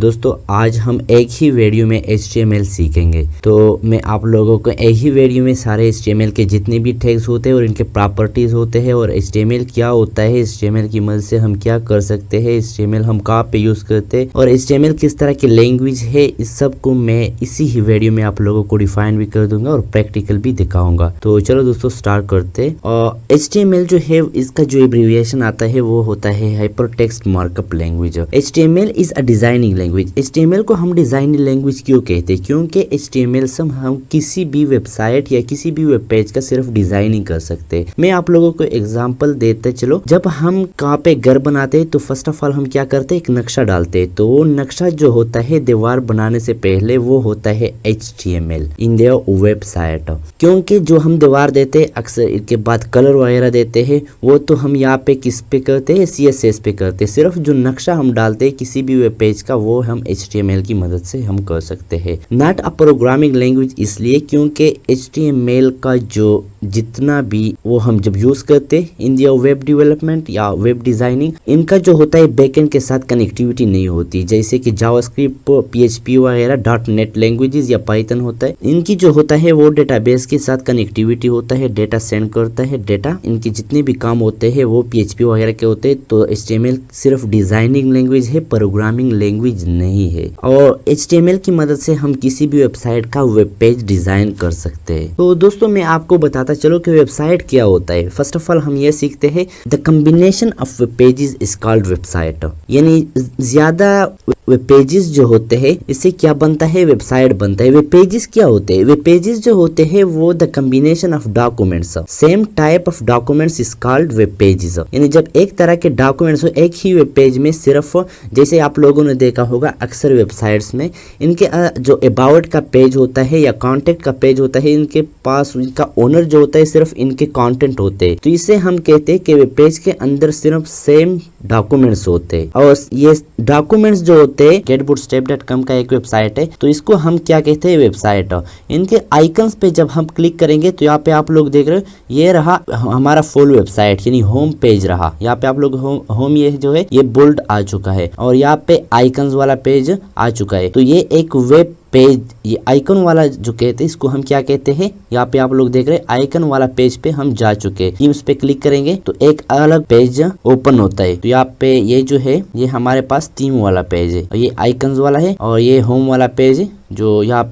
दोस्तों आज हम एक ही वीडियो में HTML सीखेंगे। तो मैं आप लोगों को एक ही वीडियो में सारे HTML के जितने भी टैग्स होते हैं और इनके प्रॉपर्टीज होते हैं और HTML क्या होता है, HTML की मदद से हम क्या कर सकते हैं, HTML हम कहाँ पे यूज करते हैं और HTML किस तरह की लैंग्वेज है, इस सब को मैं इसी ही वीडियो में आप लोगों को डिफाइन भी कर दूंगा और प्रैक्टिकल भी दिखाऊंगा। तो चलो दोस्तों स्टार्ट करते हैं। और HTML जो है इसका जो एब्रिविएशन आता है वो होता है hypertext markup language. HTML is a designing language. HTML को हम डिजाइनिंग लैंग्वेज क्यों कहते हैं? क्योंकि HTML से हम किसी भी वेबसाइट या किसी भी वेब पेज का सिर्फ डिजाइनिंग कर सकते हैं। मैं आप लोगों को एग्जांपल देते चलो। जब हम कहाँ पे घर बनाते हैं तो फर्स्ट ऑफ ऑल हम क्या करते हैं, एक नक्शा डालते हैं। तो वो नक्शा जो होता है दीवार बनाने से पहले वो होता है HTML इन देयर वेबसाइट। क्योंकि जो हम दीवार देते हैं अक्सर इसके बाद कलर वगैरह देते हैं वो तो हम यहाँ पे किस पे करते हैं, CSS पे करते हैं। सिर्फ जो नक्शा हम डालते हैं किसी भी वेब पेज का वो हम HTML की मदद से हम कर सकते हैं। नॉट अ प्रोग्रामिंग लैंग्वेज इसलिए क्योंकि HTML का जो जितना भी वो हम जब यूज करते हैं इन दियर वेब डेवलपमेंट या वेब डिजाइनिंग, इनका जो होता है बैकएंड के साथ कनेक्टिविटी नहीं होती। जैसे कि जावास्क्रिप्ट, PHP वगैरह .NET लैंग्वेजेस या पाइथन होता है, इनकी जो होता है वो डेटाबेस के साथ कनेक्टिविटी होता है, डेटा सेंड करता है डेटा। इनके जितने भी काम होते हैं वो PHP वगैरह के होते हैं। तो HTML सिर्फ डिजाइनिंग लैंग्वेज है, प्रोग्रामिंग लैंग्वेज नहीं है। और HTML की मदद से हम किसी भी वेबसाइट का वेब पेज डिजाइन कर सकते हैं। तो दोस्तों मैं आपको बताता चलो कि वेबसाइट क्या होता है। फर्स्ट ऑफ ऑल हम ये सीखते हैं the combination of web pages is called website. यानी ज्यादा वेब पेजेस जो होते हैं इससे क्या बनता है, वेबसाइट बनता है। वेब पेजेस क्या होते हैं? वेब पेजेस जो होते हैं वो the combination of documents, same type of documents is called web pages. यानी जब एक तरह के डॉक्यूमेंट्स हो एक ही वेब पेज में, सिर्फ जैसे आप लोगों ने देखा होगा अक्सर वेबसाइट्स में इनके जो अबाउट का पेज होता है या कॉन्टेक्ट का पेज होता है, इनके पास इनका ओनर जो होता है सिर्फ इनके कंटेंट होते हैं। तो इसे हम कहते हैं कि वेब पेज के अंदर सिर्फ सेम डॉक्यूमेंट्स होते हैं। और ये डॉक्यूमेंट्स जो होते हैं getbootstrap.com का एक वेबसाइट है, तो इसको हम क्या कहते हैं, वेबसाइट। इनके आइकन्स पे जब हम क्लिक करेंगे तो यहाँ पे आप लोग देख रहे हो ये रहा हमारा फुल वेबसाइट यानी होम पेज रहा। यहाँ पे आप लोग होम ये जो है ये बोल्ड आ चुका है और यहाँ पे आइकन्स वाला पेज आ चुका है। तो ये एक वेब पेज, ये आइकन वाला जो कहते हैं इसको हम क्या कहते हैं, यहाँ पे आप लोग देख रहे हैं आइकन वाला पेज पे हम जा चुके हैं। इस पे क्लिक करेंगे तो एक अलग पेज ओपन होता है। तो यहाँ पे ये जो है ये हमारे पास थीम वाला पेज है और ये आइकन्स वाला है और ये होम वाला पेज है जो यहाँ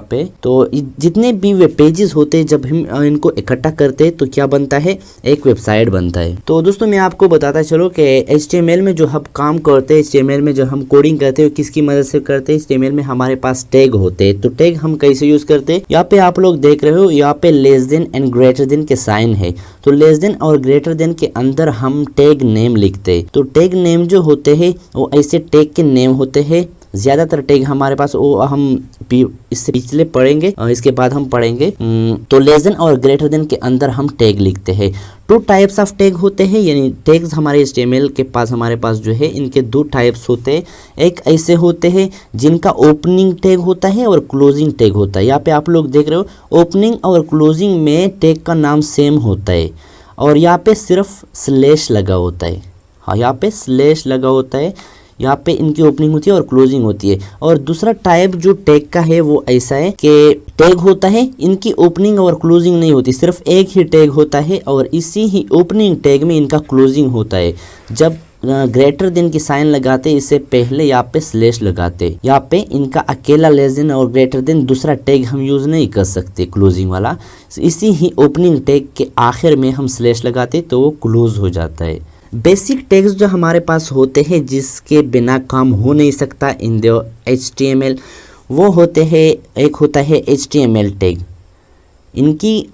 पे। तो जितने भी वेब पेजेस होते हैं जब हम इनको इकट्ठा करते हैं तो क्या बनता है, एक वेबसाइट बनता है। तो दोस्तों मैं आपको बताता चलो कि HTML में जो हम काम करते हैं, HTML में जो हम कोडिंग करते हैं किसकी मदद से करते हैं। HTML में हमारे पास टैग होते हैं। तो टैग हम कैसे यूज करते हैं, यहाँ पे आप लोग देख रहे हो यहाँ पे less than and greater than के साइन है। तो लेस देन और ग्रेटर देन के अंदर हम टैग नेम लिखते हैं। तो टैग नेम जो होते हैं वो ऐसे टैग के नेम होते हैं। ज्यादातर टैग हमारे पास वो हम इससे पिछले पढ़ेंगे और इसके बाद हम पढ़ेंगे। तो लेस देन और ग्रेटर देन के अंदर हम टैग लिखते हैं। 2 टाइप्स ऑफ टैग होते हैं, यानी टैग्स हमारे HTML के पास हमारे पास जो है इनके 2 टाइप्स होते हैं। एक ऐसे होते हैं जिनका ओपनिंग टैग होता है और क्लोजिंग टैग होता है। यहाँ पे आप लोग देख रहे हो ओपनिंग और क्लोजिंग में टैग का नाम सेम होता है और यहाँ पे सिर्फ स्लैश लगा होता है। हाँ, यहाँ पे स्लैश लगा होता है, यहाँ पे इनकी ओपनिंग होती है और क्लोजिंग होती है। और दूसरा टाइप जो टैग का है वो ऐसा है कि टैग होता है इनकी ओपनिंग और क्लोजिंग नहीं होती, सिर्फ एक ही टैग होता है और इसी ही ओपनिंग टैग में इनका क्लोजिंग होता है। जब ग्रेटर देन की साइन लगाते इससे पहले यहाँ पे स्लैश लगाते। यहाँ पे इनका अकेला लेस देन और ग्रेटर देन दूसरा टैग हम यूज नहीं कर सकते क्लोजिंग वाला। इसी ही ओपनिंग टैग के आखिर में हम स्लैश लगाते तो वो क्लोज हो जाता है। बेसिक टैग्स जो हमारे पास होते हैं जिसके बिना काम हो नहीं सकता इन द HTML वो होते हैं, एक होता है HTML टैग। इनकी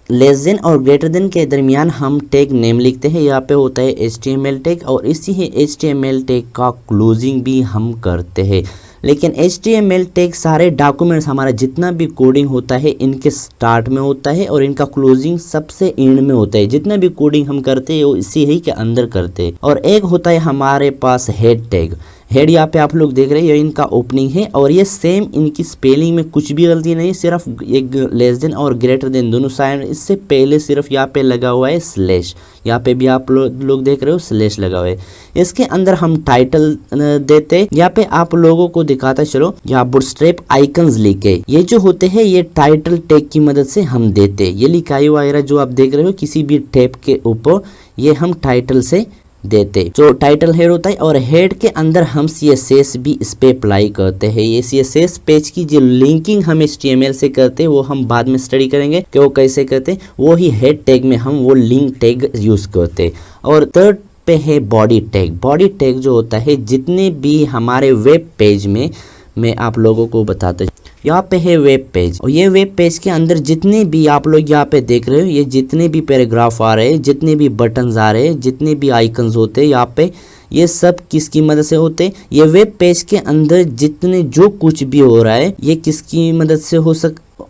लेस देन और ग्रेटर देन के दरमियान हम टैग नेम लिखते हैं। यहाँ पे होता है HTML टैग और इसी ही HTML टैग का क्लोजिंग भी हम करते हैं। लेकिन HTML टैग सारे डॉक्यूमेंट्स हमारा जितना भी कोडिंग होता है इनके स्टार्ट में होता है और इनका क्लोजिंग सबसे एंड में होता है। जितना भी कोडिंग हम करते हैं वो इसी ही के अंदर करते हैं। और एक होता है हमारे पास हेड टैग। हेड यहाँ पे आप लोग देख रहे हैं ये इनका ओपनिंग है और ये सेम इनकी स्पेलिंग में कुछ भी गलती नहीं, सिर्फ एक लेस देन और ग्रेटर देन दोनों साइड, इससे पहले सिर्फ यहाँ पे लगा हुआ है स्लैश, यहाँ पे भी आप लोग देख रहे हो स्लैश लगा हुआ है। इसके अंदर हम टाइटल देते, यहाँ पे आप लोगों को दिखाता चलो, यहाँ बूटस्ट्रैप आइकन्स लिखे, ये जो होते हैं ये टाइटल टैग की मदद से हम देते। ये लिखाई वगैरह जो आप देख रहे हो किसी भी टैब के ऊपर ये हम टाइटल से देते, जो टाइटल हेड होता है। और हेड के अंदर हम CSS भी इस पे अप्लाई करते हैं। ये CSS पेज की जो लिंकिंग हम HTML से करते हैं वो हम बाद में स्टडी करेंगे कि वो कैसे करते हैं। वो ही हेड टैग में हम वो लिंक टैग यूज करते। और थर्ड पे है बॉडी टैग। बॉडी टैग जो होता है जितने भी हमारे वेब पेज में, मैं आप लोगों को बताता, यहाँ पे है वेब पेज और ये वेब पेज के अंदर जितने भी आप लोग यहाँ पे देख रहे हो, ये जितने भी पैराग्राफ आ रहे हैं, जितने भी बटन्स आ रहे हैं, जितने भी आइकन्स होते हैं यहाँ पे, ये सब किसकी मदद से होते हैं। ये वेब पेज के अंदर जितने जो कुछ भी हो रहा है ये किसकी मदद से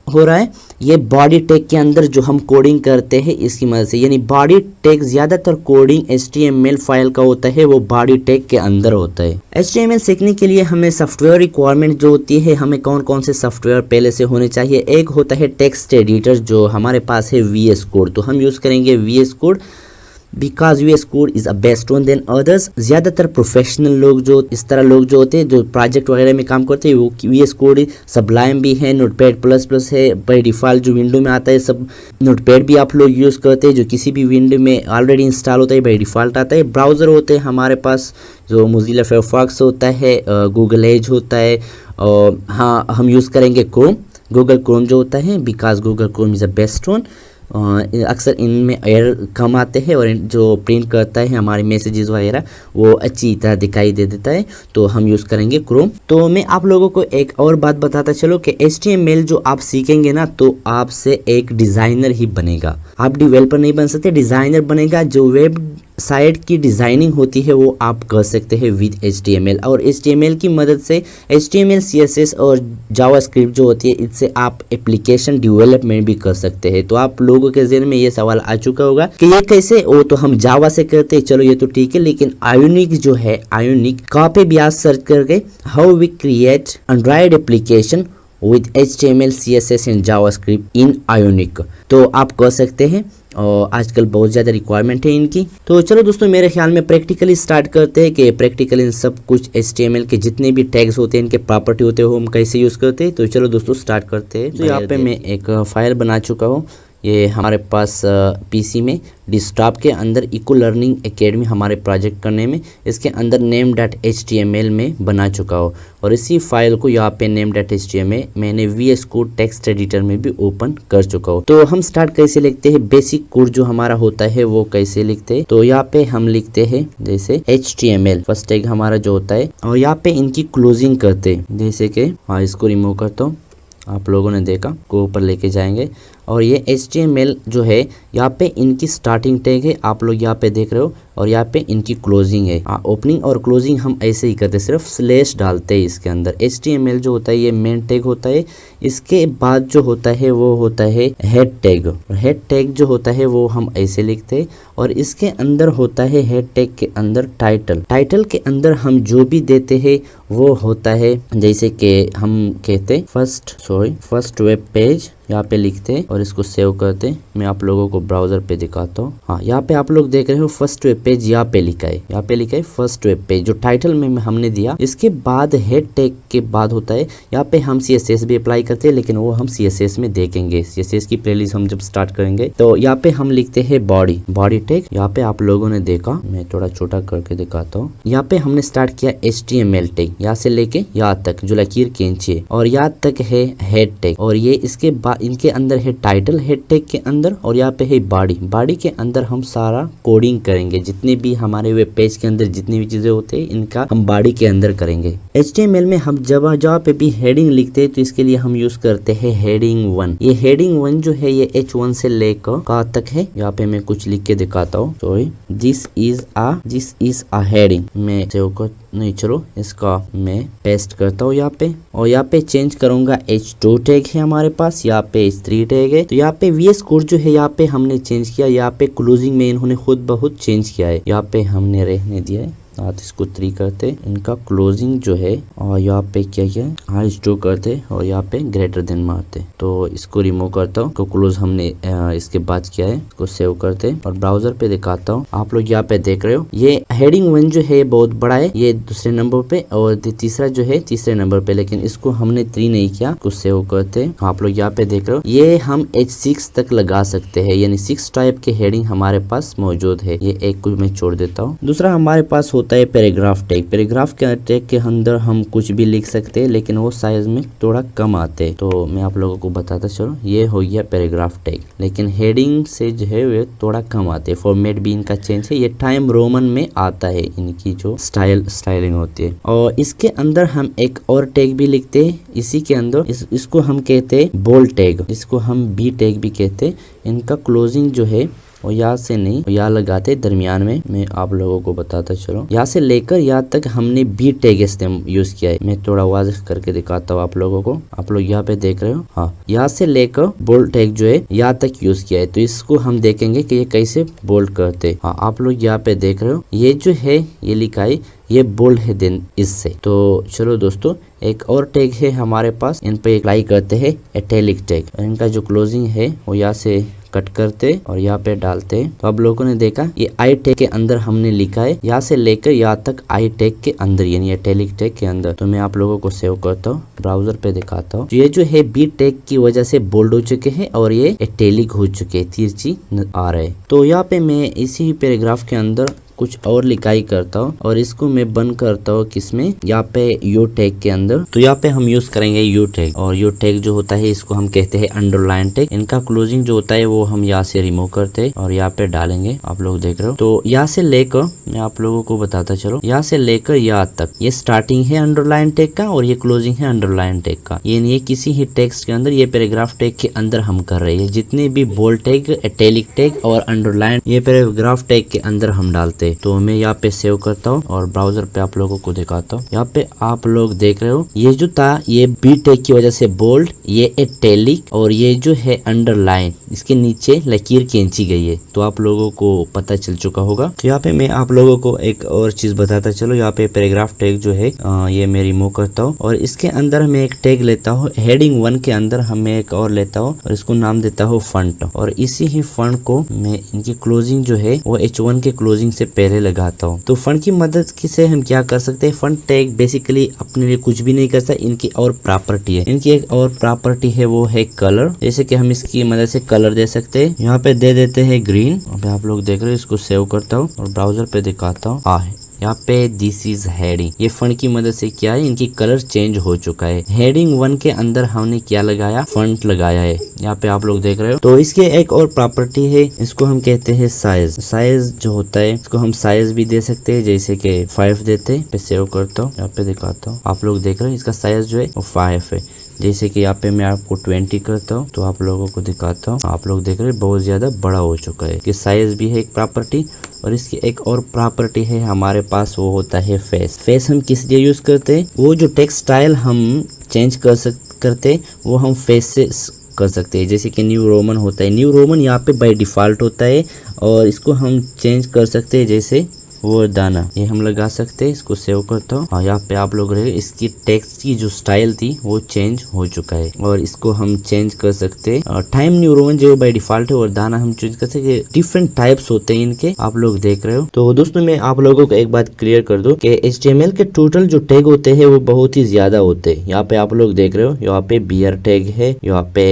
हो रहा है, ये बॉडी टैग के अंदर जो हम कोडिंग करते हैं इसकी मदद से। यानी बॉडी टैग ज्यादातर कोडिंग HTML फाइल का होता है, वो बॉडी टैग के अंदर होता है। HTML सीखने के लिए हमें सॉफ्टवेयर रिक्वायरमेंट जो होती है, हमें कौन कौन से सॉफ्टवेयर पहले से होने चाहिए। एक होता है टेक्स्ट एडिटर, जो हमारे पास है VS कोड, तो हम यूज करेंगे VS code because VS code is a best one than others. ज्यादातर प्रोफेशनल लोग जो इस तरह लोग जो होते हैं जो प्रोजेक्ट वगैरह में काम करते हैं वो VS कोड, सबलाइम भी है, नोटपैड प्लस प्लस है, बाय डिफॉल्ट जो विंडो में आता है सब नोटपैड भी आप लोग यूज करते हैं, जो किसी भी विंडो में ऑलरेडी इंस्टॉल होता है, बाय डिफॉल्ट आता है। ब्राउजर होते हैं हमारे पास, जो मोजिला फायरफॉक्स होता है, गूगल एज होता है, और हाँ हम यूज़ करेंगे क्रोम, गूगल क्रोम जो होता है, because Google Chrome is a best one. अक्सर इनमें एरर कम आते हैं और जो प्रिंट करता है हमारे मैसेजेस वगैरह वो अच्छी तरह दिखाई दे देता है, तो हम यूज़ करेंगे क्रोम। तो मैं आप लोगों को एक और बात बताता चलो कि HTML जो आप सीखेंगे ना, तो आपसे एक डिज़ाइनर ही बनेगा, आप डेवलपर नहीं बन सकते, डिज़ाइनर बनेगा। जो वेब साइट की डिज़ाइनिंग होती है वो आप कर सकते हैं विद HTML, और HTML की मदद से HTML CSS और जावास्क्रिप्ट जो होती है इससे आप एप्लीकेशन डेवलपमेंट भी कर सकते हैं। तो आप लोगों के ज़हन में ये सवाल आ चुका होगा कि ये कैसे, वो तो हम जावा से करते हैं, चलो ये तो ठीक है, लेकिन आयोनिक जो है, आयोनिक कहाँ पे भी आज सर्च करके how we create android application with HTML CSS and JavaScript in Ionic, तो आप कर सकते हैं। और आजकल बहुत ज़्यादा रिक्वायरमेंट है इनकी। तो चलो दोस्तों मेरे ख्याल में प्रैक्टिकली स्टार्ट करते हैं कि प्रैक्टिकली इन सब कुछ HTML के जितने भी टैग्स होते हैं, इनके प्रॉपर्टी होते हैं, वो हम कैसे यूज़ करते हैं। तो चलो दोस्तों स्टार्ट करते हैं। तो यहाँ पे मैं एक फाइल बना चुका हूँ, ये हमारे पास PC में डेस्कटॉप के अंदर इको लर्निंग एकेडमी हमारे प्रोजेक्ट करने में इसके अंदर name.html में बना चुका हो, और इसी फाइल को यहाँ पे name.html मैंने VS कोड टेक्स्ट एडिटर में भी ओपन कर चुका हो। तो हम स्टार्ट कैसे लिखते हैं, बेसिक कोड जो हमारा होता है वो कैसे लिखते हैं। तो यहाँ पे हम लिखते हैं जैसे HTML फर्स्ट टैग हमारा जो होता है, और यहाँ पे इनकी क्लोजिंग करते हैं, जैसे कि हाँ इसको रिमूव करता हूँ, आप लोगों ने देखा को ऊपर लेके जाएंगे। और ये HTML जो है यहाँ पे इनकी स्टार्टिंग टैग है, आप लोग यहाँ पे देख रहे हो, और यहाँ पे इनकी क्लोजिंग है। ओपनिंग और क्लोजिंग हम ऐसे ही करते, सिर्फ स्लैश डालते हैं इसके अंदर। HTML जो होता है ये मेन टैग होता है, इसके बाद जो होता है वो होता है हेड टैग। हेड टैग जो होता है वो हम ऐसे लिखते हैं, और इसके अंदर होता है हेड टैग के अंदर टाइटल। टाइटल के अंदर हम जो भी देते हैं वो होता है, जैसे कि हम कहते फर्स्ट वेब पेज यहाँ पे लिखते हैं और इसको सेव करते हैं। मैं आप लोगों को ब्राउजर पे दिखाता हूँ। हाँ यहाँ पे आप लोग देख रहे हो फर्स्ट वेब पेज यहाँ पे लिखा है, यहाँ पे लिखा है फर्स्ट वेब पेज, जो टाइटल में हमने दिया। इसके बाद हेड टैग के बाद होता है, यहाँ पे हम CSS भी अप्लाई करते हैं, लेकिन वो हम CSS में देखेंगे, CSS की प्लेलिस्ट हम जब स्टार्ट करेंगे। तो यहाँ पे हम लिखते हैं बॉडी टैग। यहाँ पे आप लोगों ने देखा, मैं थोड़ा छोटा करके दिखाता हूँ। यहाँ पे हमने स्टार्ट किया HTML टैग, यहाँ से लेके यहाँ तक जो लकीर खींची है, और यहाँ तक है हेड टैग, और ये इसके बाद इनके अंदर है टाइटल हेड टैग के अंदर, और यहाँ पे है बॉडी के अंदर हम सारा कोडिंग करेंगे। जितने भी हमारे वेब पेज के अंदर जितनी भी चीजें होती है इनका हम बॉडी के अंदर करेंगे। HTML में हम जहाँ पे भी हेडिंग लिखते हैं तो इसके लिए हम यूज करते हैं हेडिंग 1। ये हेडिंग 1 जो है ये H1 से लेकर कहाँ तक है, यहाँ पे मैं कुछ लिख के दिखाता हूँ। Sorry, this is a heading. मैं नहीं, चलो इसका मैं पेस्ट करता हूँ यहाँ पे, और यहाँ पे चेंज करूंगा H2 टैग है हमारे पास, यहाँ पे H3 टैग है। तो यहाँ पे VS कोड जो है यहाँ पे हमने चेंज किया, यहाँ पे क्लोजिंग में इन्होंने खुद बहुत चेंज किया है, यहाँ पे हमने रहने दिया है साथ इसको 3 करते, इनका क्लोजिंग जो है और यहाँ पे क्या क्या हाँ स्टोर करते और यहाँ पे ग्रेटर देन मारते। तो इसको रिमूव करता हूँ, तो क्लोज हमने इसके बाद किया है, इसको सेव करते और ब्राउजर पे दिखाता हूँ। आप लोग यहाँ पे देख रहे हो ये हेडिंग 1 जो है बहुत बड़ा है, ये दूसरे नंबर पे और तीसरा जो है तीसरे नंबर पे, लेकिन इसको हमने 3 नहीं किया, इसको सेव करते। आप लोग यहाँ पे देख रहे हो ये हम H6 तक लगा सकते हैं, यानी 6 टाइप के हेडिंग हमारे पास मौजूद है। ये एक को मैं छोड़ देता हूँ। दूसरा हमारे पास होता है पैराग्राफ टैग। पैराग्राफ के टैग के अंदर हम कुछ भी लिख सकते हैं, लेकिन वो साइज में थोड़ा कम आते हैं। तो मैं आप लोगों को बताता चलो, ये हो गया पैराग्राफ टैग, लेकिन हेडिंग से जो है वे थोड़ा कम आते हैं। फॉर्मेट भी इनका चेंज है, ये टाइम रोमन में आता है, इनकी जो स्टाइलिंग होती है। और इसके अंदर हम एक और टैग भी लिखते हैं इसी के अंदर, इसको हम कहते हैं बोल्ड टैग, इसको हम बी टैग भी कहते हैं। इनका क्लोजिंग जो है और यहाँ से नहीं, यहाँ लगाते दरमियान में। मैं आप लोगों को बताता चलो, यहाँ से लेकर यहाँ तक हमने बी टैग यूज किया है। मैं थोड़ा वाज़ेह करके दिखाता हूँ आप लोगों को। आप लोग यहाँ पे देख रहे हो, हाँ यहाँ से लेकर बोल्ड टैग जो है यहाँ तक यूज किया है। तो इसको हम देखेंगे कि ये कैसे बोल्ड करते। हाँ आप लोग यहाँ पे देख रहे हो, ये जो है ये लिखा है ये बोल्ड है देन इससे। तो चलो दोस्तों, एक और टैग है हमारे पास, इन पे अप्लाई करते हैं इटैलिक टैग। इनका जो क्लोजिंग है वो यहाँ से कट करते और यहाँ पे डालते। तो आप लोगों ने देखा ये आई टैग के अंदर हमने लिखा है, यहाँ से लेकर यहाँ तक आई टैग के अंदर, यानी इटैलिक टैग के अंदर। तो मैं आप लोगों को सेव करता हूँ, ब्राउजर पे दिखाता हूँ। ये जो है बी टैग की वजह से बोल्ड हो चुके हैं और ये इटैलिक हो चुके हैं, तिरछी आ रहे। तो यहाँ पे मैं इसी पैराग्राफ के अंदर कुछ और लिखाई करता हूँ और इसको मैं बंद करता हूँ किसमें, यहाँ पे यू टैग के अंदर। तो यहाँ पे हम यूज करेंगे यू टैग, और यू टैग जो होता है इसको हम कहते हैं अंडरलाइन टैग। इनका क्लोजिंग जो होता है वो हम यहाँ से रिमूव करते हैं और यहाँ पे डालेंगे। आप लोग देख रहे हो, तो यहाँ से लेकर मैं आप लोगों को बताता चलो, यहाँ से लेकर यहाँ तक ये स्टार्टिंग है अंडरलाइन टैग का और ये क्लोजिंग है अंडरलाइन टैग का। ये किसी ही टेक्स्ट के अंदर, ये पैराग्राफ टैग के अंदर हम कर रहे हैं। जितने भी बोल्ड टैग, इटैलिक टैग और अंडरलाइन, ये पैराग्राफ टैग के अंदर हम डालते। तो मैं यहाँ पे सेव करता हूँ और ब्राउजर पे आप लोगों को दिखाता हूँ। यहाँ पे आप लोग देख रहे हो, ये जो था ये बी टैग की वजह से बोल्ड, ये इटैलिक और ये जो है अंडरलाइन, इसके नीचे लकीर खींची गई है। तो आप लोगों को पता चल चुका होगा। तो यहाँ पे मैं आप लोगों को एक और चीज बताता चलो, यहाँ पे पैराग्राफ टैग जो है ये मैं रिमूव करता हूँ और इसके अंदर मैं एक टैग लेता हूँ, हेडिंग 1 के अंदर हम एक और लेता हूँ और इसको नाम देता हूँ फंट। और इसी ही फंट को मैं इनकी क्लोजिंग जो है वो H1 के क्लोजिंग से पहले लगाता हूँ। तो फंट की मदद से हम क्या कर सकते हैं, फंट टैग बेसिकली अपने लिए कुछ भी नहीं करता, इनकी और प्रॉपर्टी है। इनकी एक और प्रॉपर्टी है वो है कलर, जैसे कि हम इसकी मदद से कलर दे सकते हैं। यहाँ पे दे देते हैं ग्रीन। अभी आप लोग देख रहे हो, इसको सेव करता हूँ और ब्राउजर पे दिखाता हूँ। हाँ यहाँ पे दिस इज हेडिंग, ये फंट की मदद से क्या है, इनकी कलर चेंज हो चुका है। हेडिंग 1 के अंदर हमने क्या लगाया, फंट लगाया है। यहाँ पे आप लोग देख रहे हो। तो इसके एक और प्रॉपर्टी है, इसको हम कहते हैं साइज। साइज जो होता है इसको हम साइज भी दे सकते हैं, जैसे कि 5 देते हैं। सेव करता हूँ, यहाँ पे दिखाता हूँ। आप लोग देख रहे हो इसका साइज जो है वो 5 है। जैसे कि यहाँ पे मैं आपको 20 करता हूँ तो आप लोगों को दिखाता हूँ। आप लोग देख रहे हैं बहुत ज्यादा बड़ा हो चुका है। कि साइज भी है एक प्रॉपर्टी, और इसकी एक और प्रॉपर्टी है हमारे पास, वो होता है फेस। फेस हम किस लिए यूज करते हैं, वो जो टेक्स्ट स्टाइल हम चेंज करते वो हम फेस से कर सकते हैं। जैसे कि न्यू रोमन होता है, न्यू रोमन यहाँ पे बाय डिफॉल्ट होता है और इसको हम चेंज कर सकते हैं, जैसे वो दाना ये हम लगा सकते हैं। इसको सेव करता हूँ और यहाँ पे आप लोग रहे, इसकी टेक्स्ट की जो स्टाइल थी वो चेंज हो चुका है और इसको हम चेंज कर सकते हैं। और टाइम न्यू रोमन जो बाय डिफॉल्ट है और दाना हम चेंज कर सकते हैं। डिफरेंट टाइप्स होते हैं इनके, आप लोग देख रहे हो। तो दोस्तों मैं आप लोगों को एक बात क्लियर कर दूं कि HTML के टोटल जो टैग होते हैं वो बहुत ही ज्यादा होते हैं। यहाँ पे आप लोग देख रहे हो, यहाँ पे बियर टैग है, यहाँ पे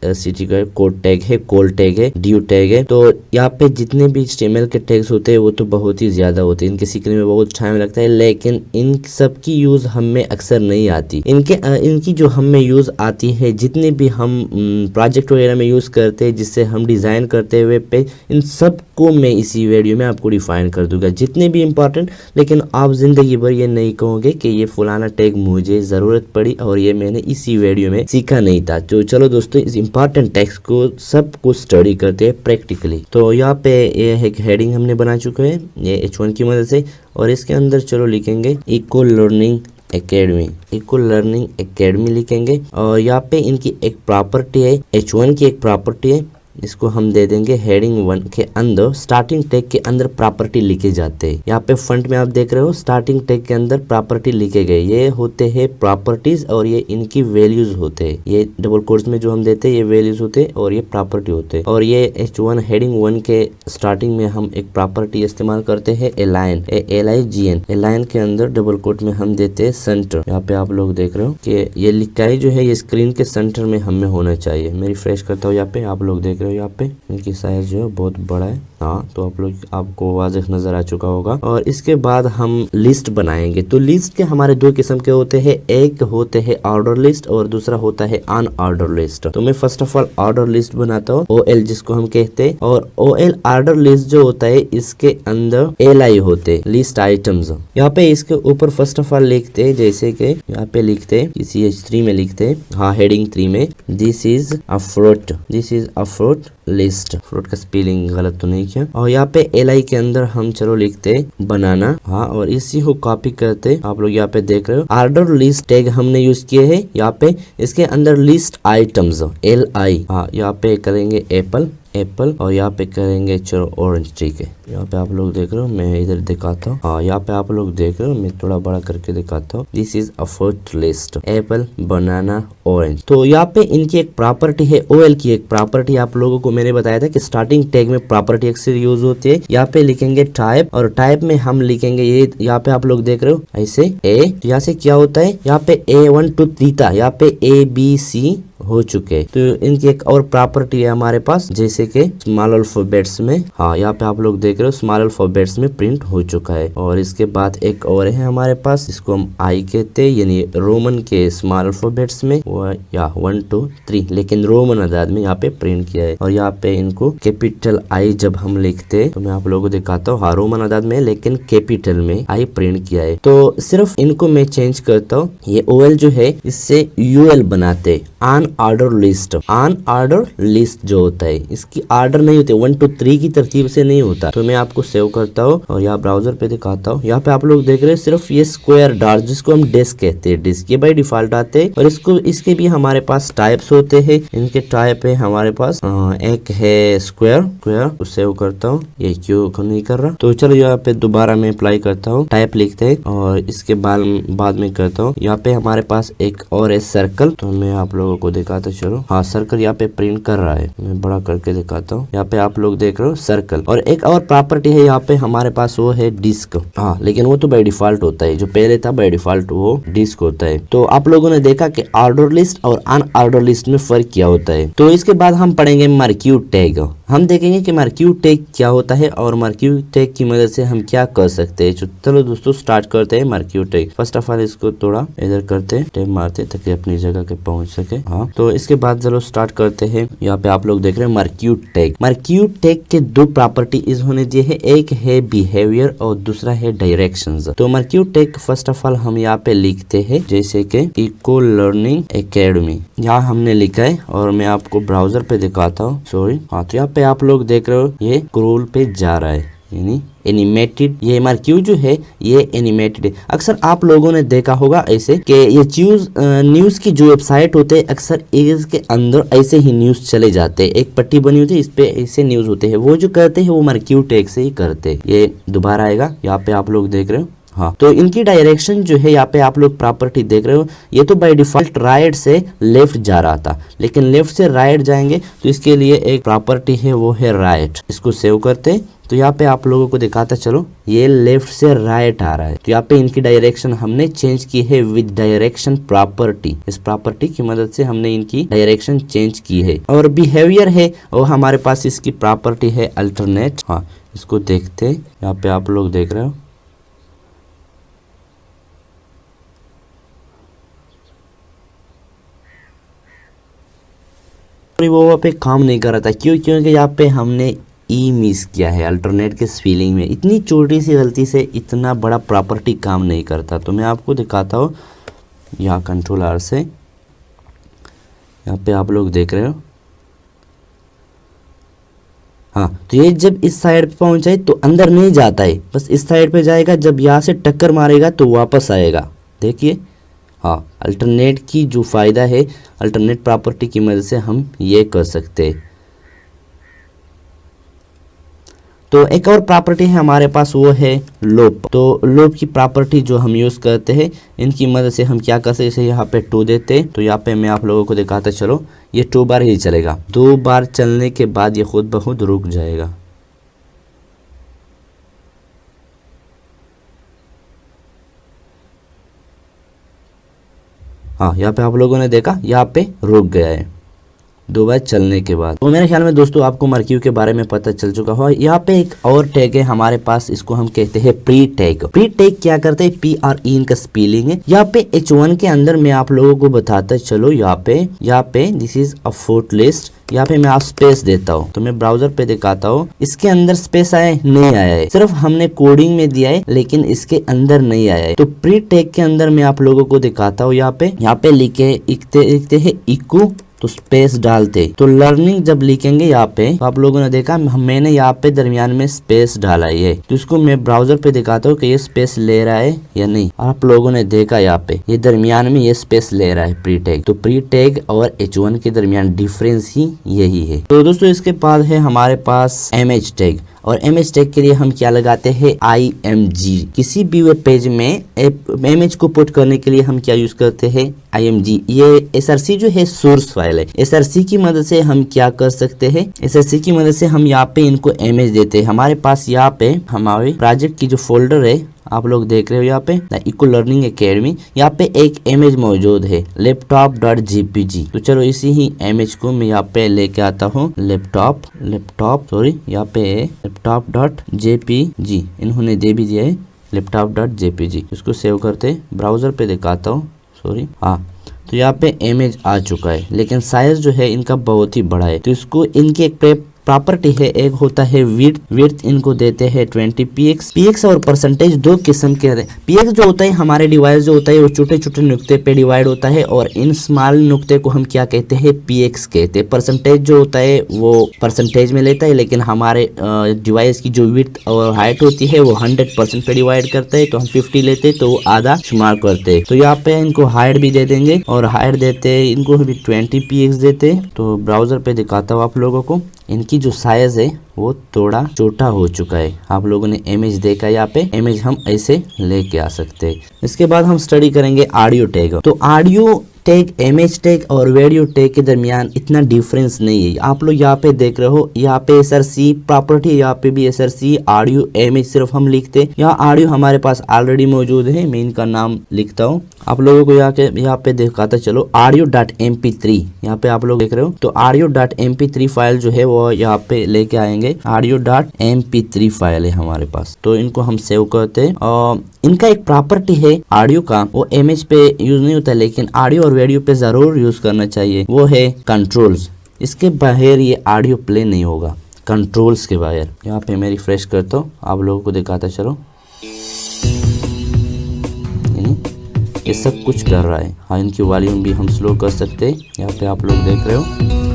सिटी का कोड टैग है, कोल टैग है, ड्यू टैग है। तो यहाँ पे जितने भी HTML के टैग्स होते हैं वो तो बहुत ही ज्यादा होते हैं। इनके सीखने में बहुत टाइम लगता है, लेकिन इन सब की यूज हमें अक्सर नहीं आती। इनकी जो हमें यूज आती है, जितने भी हम प्रोजेक्ट वगैरह में यूज करते हैं, जिससे हम डिजाइन करते हुए पे, इन सब को मैं इसी वीडियो में आपको डिफाइन कर दूंगा, जितने भी इम्पोर्टेंट। लेकिन आप जिंदगी भर ये नहीं कहोगे कि ये फलाना टैग मुझे जरूरत पड़ी और ये मैंने इसी वीडियो में सीखा नहीं था। तो चलो दोस्तों, इस इंपॉर्टेंट टेक्स्ट को सब कुछ स्टडी करते हैं प्रैक्टिकली। तो यहाँ पे ये एक हेडिंग हमने बना चुके हैं ये H1 की मदद से, और इसके अंदर चलो लिखेंगे eco learning academy, eco learning academy लिखेंगे। और यहाँ पे इनकी एक प्रॉपर्टी है, H1 की एक प्रॉपर्टी है, इसको हम दे देंगे हेडिंग 1 के अंदर। स्टार्टिंग टैग के अंदर प्रॉपर्टी लिखे जाते हैं। यहाँ पे फ्रंट में आप देख रहे हो स्टार्टिंग टैग के अंदर प्रॉपर्टी लिखे गए, ये होते हैं प्रॉपर्टीज और ये इनकी वैल्यूज होते हैं। ये डबल कोट्स में जो हम देते हैं ये वैल्यूज होते हैं और ये प्रॉपर्टी होते हैं। और ये H1 हेडिंग 1 के स्टार्टिंग में हम एक प्रॉपर्टी इस्तेमाल करते हैं अलाइन, LIGN। अलाइन के अंदर डबल कोट में हम देते हैं सेंटर। यहाँ पे आप लोग देख रहे हो कि ये लिखाई जो है ये स्क्रीन के सेंटर में हमें होना चाहिए। मैं रिफ्रेश करता हूँ, यहाँ पे आप लोग देख रहे हो यहाँ पे इनकी साइज जो है बहुत बड़ा है। हाँ, तो आप लोग आपको वाज़ेह नजर आ चुका होगा। और इसके बाद हम लिस्ट बनाएंगे। तो लिस्ट के हमारे दो किस्म के होते हैं, एक होते हैं ऑर्डर लिस्ट और दूसरा होता है अनऑर्डर लिस्ट। तो मैं first of all order list बनाता हूँ, OL जिसको हम कहते हैं। और OL ऑर्डर लिस्ट जो होता है इसके अंदर LI होते लिस्ट आइटम्स। यहाँ पे इसके ऊपर फर्स्ट ऑफ ऑल लिखते हैं, जैसे कि यहाँ पे लिखते हैं CH3 में लिखते हैं, हाँ हेडिंग 3 में, this is a fruit, this is a fruit list. Fruit का स्पेलिंग गलत तो नहीं किया। और यहाँ पे LI के अंदर हम चलो लिखते बनाना, हाँ, और इसी को कॉपी करते आप लोग यहाँ पे देख रहे हो। ऑर्डर लिस्ट टैग हमने यूज किए हैं यहाँ पे, इसके अंदर लिस्ट आइटम्स LI, हाँ, यहाँ पे करेंगे एप्पल और यहाँ पे करेंगे चलो ऑरेंज। ठीक है, यहाँ पे आप लोग देख रहे हो, मैं इधर दिखाता हूँ, हाँ यहाँ पे आप लोग देख रहे हो, मैं थोड़ा बड़ा करके दिखाता हूँ। This is a fruit list, Apple, banana, orange. तो यहाँ पे इनकी एक प्रॉपर्टी है, OL की एक प्रॉपर्टी। आप लोगों को मैंने बताया था कि स्टार्टिंग टैग में प्रॉपर्टी अक्सर यूज होती है। यहाँ पे लिखेंगे टाइप, और टाइप में हम लिखेंगे ये, यहाँ पे आप लोग देख रहे हो ऐसे A। यहाँ से क्या होता है, यहाँ पे A1 to 3 था, यहाँ पे ABC हो चुके। तो इनकी एक और प्रॉपर्टी है हमारे पास, जैसे कि स्मॉल अल्फाबेट्स में, हाँ यहाँ पे आप लोग देख रहे हो स्मॉल अल्फाबेट्स में प्रिंट हो चुका है। और इसके बाद एक और है हमारे पास, इसको हम I कहते हैं, यानी रोमन के स्मॉल अल्फाबेट्स में, वो या 1 2 3, लेकिन रोमन आदाद में यहाँ पे प्रिंट किया है। और यहाँ पे इनको कैपिटल I जब हम लिखते हैं, तो मैं आप लोगों को दिखाता हूँ, हाँ रोमन आदाद में लेकिन कैपिटल में I प्रिंट किया है। तो सिर्फ इनको मैं चेंज करता हूँ, ये OL जो है इससे UL बनाते, अनऑर्डर लिस्ट। अनऑर्डर लिस्ट जो होता है इसकी ऑर्डर नहीं होती, 1 to 3 की तरतीब से नहीं होता। तो मैं आपको सेव करता हूँ और यहाँ ब्राउजर पे दिखाता हूँ। यहाँ पे आप लोग देख रहे हैं सिर्फ ये स्क्वायर डॉट, जिसको हम डिस्क कहते हैं, डिस्क ये बाय डिफॉल्ट आते हैं। और इसको इसके भी हमारे पास टाइप्स होते हैं। इनके टाइप है हमारे पास, एक है स्क्वायर, सेव करता हूँ, ये क्यों नहीं कर रहा। तो चलो यहाँ पे दोबारा मैं अप्लाई करता हूँ, टाइप लिखते हैं और इसके बाद में करता हूँ। यहाँ पे हमारे पास एक और है सर्कल, तो मैं आप लोगों को दिखाता चलो, हाँ सर्कल यहाँ पे प्रिंट कर रहा है, मैं बड़ा करके दिखाता हूँ। यहाँ पे आप लोग देख रहे हो सर्कल। और एक और प्रॉपर्टी है यहाँ पे हमारे पास, वो है डिस्क, हाँ लेकिन वो तो बाय डिफॉल्ट होता है, जो पहले था बाय डिफॉल्ट वो डिस्क होता है। तो आप लोगों ने देखा कि ऑर्डर लिस्ट और अनऑर्डर लिस्ट में फर्क क्या होता है। तो इसके बाद हम पढ़ेंगे मार्क्यू टैग। हम देखेंगे कि मार्क्यू टैग क्या होता है और मार्क्यू टैग की मदद से हम क्या कर सकते हैं। चलो दोस्तों स्टार्ट करते हैं marquee tag. First of all इसको थोड़ा इधर करते हैं, टैब मारते ताकि अपनी जगह के पहुंच सके। हाँ, तो इसके बाद चलो स्टार्ट करते हैं। यहाँ पे आप लोग देख रहे हैं मार्क्यू टैग। मार्क्यू टैग के दो प्रॉपर्टीज होने दिए है, एक है बिहेवियर और दूसरा है डायरेक्शंस। तो marquee tag first of all हम यहाँ पे लिखते हैं, जैसे कि इको लर्निंग एकेडमी, यहाँ हमने लिखा है और मैं आपको ब्राउजर पे दिखाता हूँ, सॉरी। हाँ, तो यहाँ पे आप लोग देख रहे हो ये स्क्रॉल पे जा रहा है, यानी एनिमेटेड। ये मार्क्यू जो है ये एनिमेटेड है। अक्सर आप लोगों ने देखा होगा ऐसे कि ये न्यूज की जो वेबसाइट होते हैं अक्सर इसके अंदर ऐसे ही न्यूज चले जाते हैं, एक पट्टी बनी होती है इस पे ऐसे न्यूज होते हैं। वो जो करते हैं वो मार्क्यू टैग से ही करते हैं। ये दोबारा आएगा, यहाँ पे आप लोग देख रहे हो। हाँ, तो इनकी डायरेक्शन जो है यहाँ पे आप लोग प्रॉपर्टी देख रहे हो, ये तो बाय डिफॉल्ट राइट से लेफ्ट जा रहा था, लेकिन लेफ्ट से राइट जाएंगे तो इसके लिए एक प्रॉपर्टी है, वो है राइट। इसको सेव करते तो यहाँ पे आप लोगों को दिखाता चलो, ये लेफ्ट से राइट आ रहा है। तो यहाँ पे इनकी डायरेक्शन हमने चेंज की है विद डायरेक्शन प्रॉपर्टी। इस प्रॉपर्टी की मदद से हमने इनकी डायरेक्शन चेंज की है। और बिहेवियर है और हमारे पास इसकी प्रॉपर्टी है अल्टरनेट। हाँ, इसको देखते यहाँ पे आप लोग देख रहे हो, वो वहाँ पे काम नहीं कर रहा था। क्योंकि यहाँ पे हमने ई मिस किया है अल्टरनेट के स्पेलिंग में। इतनी छोटी सी गलती से इतना बड़ा प्रॉपर्टी काम नहीं करता। तो मैं आपको दिखाता हूँ, यहाँ कंट्रोल आर से, यहाँ पे आप लोग देख रहे हो। हाँ, तो ये जब इस साइड पे पहुंच जाए तो अंदर नहीं जाता है, बस इस साइड पे जाएगा। जब यहाँ से टक्कर मारेगा तो वापस आएगा। देखिए, हाँ, अल्टरनेट की जो फ़ायदा है, अल्टरनेट प्रॉपर्टी की मदद से हम ये कर सकते हैं। तो एक और प्रॉपर्टी है हमारे पास, वो है लूप। तो लूप की प्रॉपर्टी जो हम यूज करते हैं, इनकी मदद से हम क्या कर सकते हैं, जैसे यहाँ पे 2 देते, तो यहाँ पे मैं आप लोगों को दिखाता चलो, ये 2 बार ही चलेगा। 2 बार चलने के बाद ये खुद ब खुद रुक जाएगा। हाँ, यहाँ पे आप लोगों ने देखा, यहाँ पे रुक गया है 2 बार चलने के बाद। तो मेरे ख्याल में दोस्तों आपको मर्क्यू के बारे में पता चल चुका होगा। यहाँ पे एक और टैग है हमारे पास, इसको हम कहते हैं प्री टैग। प्री टैग क्या करते हैं, PRE इनका स्पेलिंग है। यहाँ पे H1 के अंदर मैं आप लोगों को बताता चलो, यहाँ पे this is a foot list. यहाँ पे मैं आप स्पेस देता हूँ, तो मैं ब्राउजर पे दिखाता हूँ। इसके अंदर स्पेस आया नहीं आया है, सिर्फ हमने कोडिंग में दिया है, लेकिन इसके अंदर नहीं आया है। तो प्री टैग के अंदर मैं आप लोगों को दिखाता हूँ। यहाँ पे लिखते हैं इक्वल तो स्पेस डालते, तो लर्निंग जब लिखेंगे यहाँ पे, तो आप लोगों ने देखा मैंने यहाँ पे दरमियान में स्पेस डाला है। तो इसको मैं ब्राउजर पे दिखाता हूँ कि ये स्पेस ले रहा है या नहीं। आप लोगों ने देखा यहाँ पे ये दरमियान में ये स्पेस ले रहा है प्री टैग। तो प्री टैग और H1 के दरमियान डिफरेंस ही यही है। तो दोस्तों इसके बाद है हमारे पास इमेज टैग, और इमेज टैग के लिए हम क्या लगाते हैं, IMG। किसी भी वेब पेज में इमेज को पुट करने के लिए हम क्या यूज करते हैं, IMG। ये SRC जो है सोर्स फाइल है। SRC की मदद से हम क्या कर सकते हैं, SRC की मदद से हम यहाँ पे इनको इमेज देते हैं। हमारे पास यहाँ पे हमारे प्रोजेक्ट की जो फोल्डर है आप लोग देख रहे हो, यहाँ पे इको लर्निंग एकेडमी, यहाँ पे एक इमेज मौजूद है laptop.jpg। तो चलो इसी ही इमेज को मैं यहाँ पे लेके आता हूँ, यहाँ पे laptop.jpg इन्होंने दे भी दिया है, laptop.jpg। इसको सेव करते, ब्राउजर पे दिखाता हूँ, हाँ। तो यहाँ पे इमेज आ चुका है, लेकिन साइज जो है इनका बहुत ही बड़ा है। तो इसको इनकी एक प्रॉपर्टी है, एक होता है विड्थ इनको देते हैं 20 px और परसेंटेज 2 किस्म के हैं। px जो होता है हमारे डिवाइस जो होता है वो छोटे छोटे नुक्ते पे डिवाइड होता है, और इन स्मॉल नुक्ते को हम क्या कहते हैं, px कहते हैं। परसेंटेज जो होता है वो परसेंटेज में लेता है, लेकिन हमारे डिवाइस की जो विड्थ और हाइट होती है वो 100% पे डिवाइड करता है। तो हम 50 लेते तो वो आधा शुमार करते। तो यहाँ पे इनको हाइट भी दे देंगे, और हाइट देते इनको भी 20 px देते। तो ब्राउजर पे दिखाता हूँ आप लोगों को, इनकी जो साइज है वो थोड़ा छोटा हो चुका है। आप लोगों ने इमेज देखा, यहाँ पे इमेज हम ऐसे लेके आ सकते हैं। इसके बाद हम स्टडी करेंगे ऑडियो टैग। तो ऑडियो टैग, इमेज टैग और वीडियो टैग के दरमियान इतना डिफरेंस नहीं है। आप लोग यहाँ पे देख रहे हो, यहाँ पे SRC प्रॉपर्टी, यहाँ पे भी SRC, ऑडियो इमेज सिर्फ हम लिखते। यहाँ ऑडियो हमारे पास ऑलरेडी मौजूद है, मैं इनका नाम लिखता हूँ आप लोगों को। यहाँ पे दिखाता चलो audio.mp3, यहाँ पे आप लोग देख रहे हो। तो audio.mp3 फाइल जो है वो यहाँ पे लेके आएंगे। audio.mp3 फाइल है हमारे पास, तो इनको हम सेव करते हैं। और इनका एक प्रॉपर्टी है ऑडियो का, वो इमेज पे यूज नहीं होता, लेकिन ऑडियो और वीडियो पे जरूर यूज करना चाहिए, वो है कंट्रोल्स। इसके बाहर ये ऑडियो प्ले नहीं होगा, कंट्रोल्स के बाहर। यहाँ पे मैं रिफ्रेश करता हूँ, आप लोगों को दिखाता चलो, ये सब कुछ कर रहा है। हाँ, इनकी वॉल्यूम भी हम स्लो कर सकते हैं, यहाँ पे आप लोग देख रहे हो।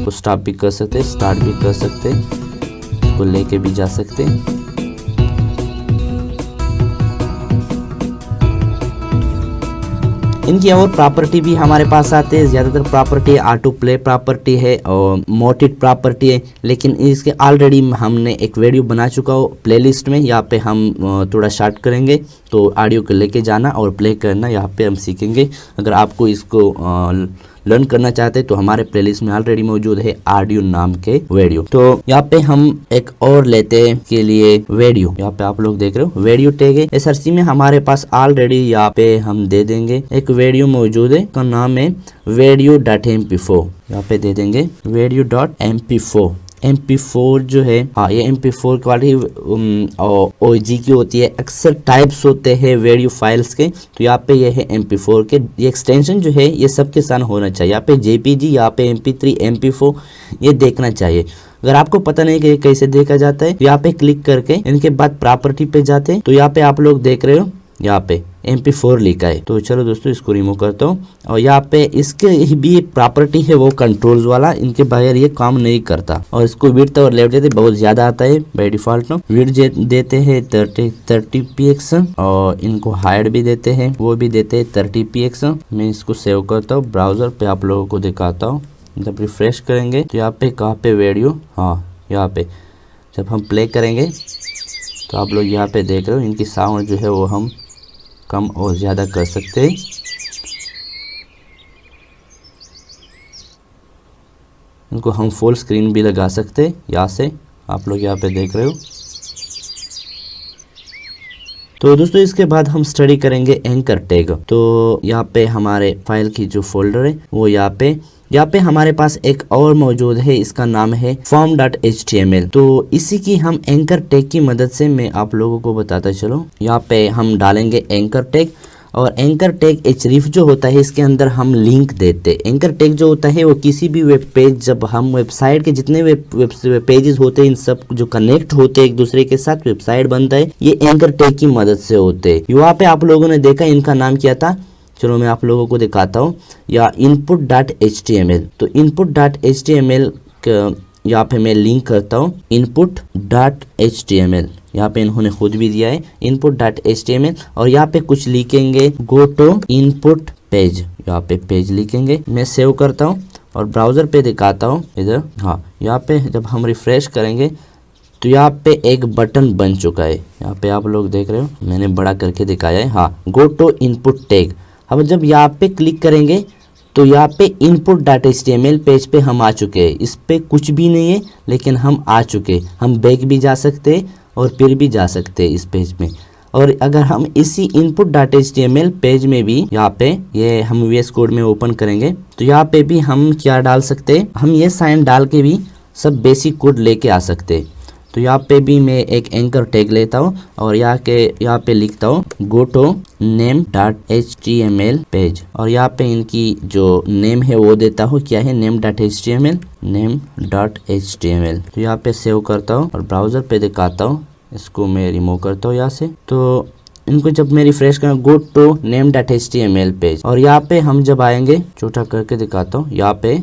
तो स्टॉप भी कर सकते, स्टार्ट भी कर सकते, इसको लेके भी जा सकते। इनकी और प्रॉपर्टी भी हमारे पास आते हैं। ज़्यादातर प्रॉपर्टी ऑटो प्ले प्रॉपर्टी है और मोटेड प्रॉपर्टी है, लेकिन इसके ऑलरेडी हमने एक वीडियो बना चुका हो प्लेलिस्ट में। यहाँ पे हम थोड़ा शॉर्ट करेंगे, तो ऑडियो को लेके जाना और प्ले करना यहाँ पे हम सीखेंगे। अगर आपको इसको लर्न करना चाहते हैं तो हमारे प्लेलिस्ट में ऑलरेडी मौजूद है ऑडियो नाम के वीडियो। तो यहाँ पे हम एक और लेते हैं के लिए वीडियो। यहाँ पे आप लोग देख रहे हो वीडियो टैग है। SRC में हमारे पास ऑलरेडी यहाँ पे हम दे देंगे एक वीडियो मौजूद है, का नाम है video.mp4। यहाँ पे दे देंगे video.mp4। MP4 जो है, हाँ, ये MP4 क्वालिटी OG की होती है। अक्सर टाइप्स होते हैं वीडियो फाइल्स के, तो यहाँ पे ये है MP4 के। ये एक्सटेंशन जो है ये सबके साथ होना चाहिए। यहाँ पे JPG, यहाँ पे MP3, MP4 ये देखना चाहिए। अगर आपको पता नहीं कि ये कैसे देखा जाता है, यहाँ पे क्लिक करके इनके बाद प्रॉपर्टी पे जाते हैं, तो यहाँ पे आप लोग देख रहे हो यहाँ पे MP4 लिखा है। तो चलो दोस्तों इसको रिमूव करता हूँ। और यहाँ पे इसके भी एक प्रॉपर्टी है वो कंट्रोल्स वाला, इनके बाहर ये काम नहीं करता। और इसको विड्थ और लेफ्ट देते बहुत ज्यादा आता है बाय डिफॉल्ट। विड्थ देते हैं 30 px और इनको हाइट भी देते हैं, वो भी देते हैं 30 px। मैं इसको सेव करता हूँ, ब्राउजर पे आप लोगों को दिखाता हूँ। जब रिफ्रेश करेंगे तो यहाँ पे कहाँ पे वीडियो, हाँ यहाँ पे जब हम प्ले करेंगे तो आप लोग यहाँ पे देख रहे हो इनकी साउंड जो है वो हम कम और ज़्यादा कर सकते हैं। इनको हम फुल स्क्रीन भी लगा सकते हैं यहाँ से, आप लोग यहाँ पे देख रहे हो। तो दोस्तों इसके बाद हम स्टडी करेंगे एंकर टैग। तो यहाँ पे हमारे फाइल की जो फोल्डर है वो यहाँ पे हमारे पास एक और मौजूद है, इसका नाम है form.html। तो इसी की हम एंकर टैग की मदद से मैं आप लोगों को बताता चलो। यहाँ पे हम डालेंगे एंकर टैग, और एंकर टैग href जो होता है इसके अंदर हम लिंक देते। एंकर टैग जो होता है वो किसी भी वेब पेज, जब हम वेबसाइट के जितने वेब पेजेस होते हैं इन सब जो कनेक्ट होते हैं एक दूसरे के साथ, वेबसाइट बनता है, ये एंकर टैग की मदद से होते हैं। यहाँ पे आप लोगों ने देखा इनका नाम क्या था, चलो मैं आप लोगों को दिखाता हूँ, या input.html। तो input.html यहाँ पे मैं लिंक करता हूँ input.html। यहाँ पे इन्होंने खुद भी दिया है input.html, और यहाँ पे कुछ लिखेंगे go to input पेज, यहाँ पे पेज लिखेंगे। मैं सेव करता हूँ और ब्राउजर पे दिखाता हूँ इधर। हाँ, यहाँ पे जब हम रिफ्रेश करेंगे तो यहाँ पे एक बटन बन चुका है, यहाँ पे आप लोग देख रहे हो, मैंने बड़ा करके दिखाया है। हाँ, गो टू इनपुट टैग। अब जब यहाँ पे क्लिक करेंगे तो यहाँ पे input.html पेज पे हम आ चुके हैं। इस पे कुछ भी नहीं है लेकिन हम आ चुके हैं। हम बैक भी जा सकते हैं और फिर भी जा सकते हैं इस पेज में। और अगर हम इसी input.html पेज में भी यहाँ पे ये हम VS कोड में ओपन करेंगे तो यहाँ पे भी हम क्या डाल सकते हैं, हम ये साइन डाल के भी सब बेसिक कोड लेके आ सकते हैं। तो यहाँ पे भी मैं एक एंकर टैग लेता हूँ और यहाँ पे लिखता हूँ गो टू name.html पेज, और यहाँ पे इनकी जो नेम है वो देता हूँ, क्या है, name.html। तो यहाँ पे सेव करता हूँ और ब्राउजर पे दिखाता हूँ। इसको मैं रिमूव करता हूँ यहाँ से। तो इनको जब मैं रिफ्रेश करूँ गो टू name.html पेज, और यहाँ पे हम जब आएंगे, छोटा करके दिखाता हूँ, यहाँ पे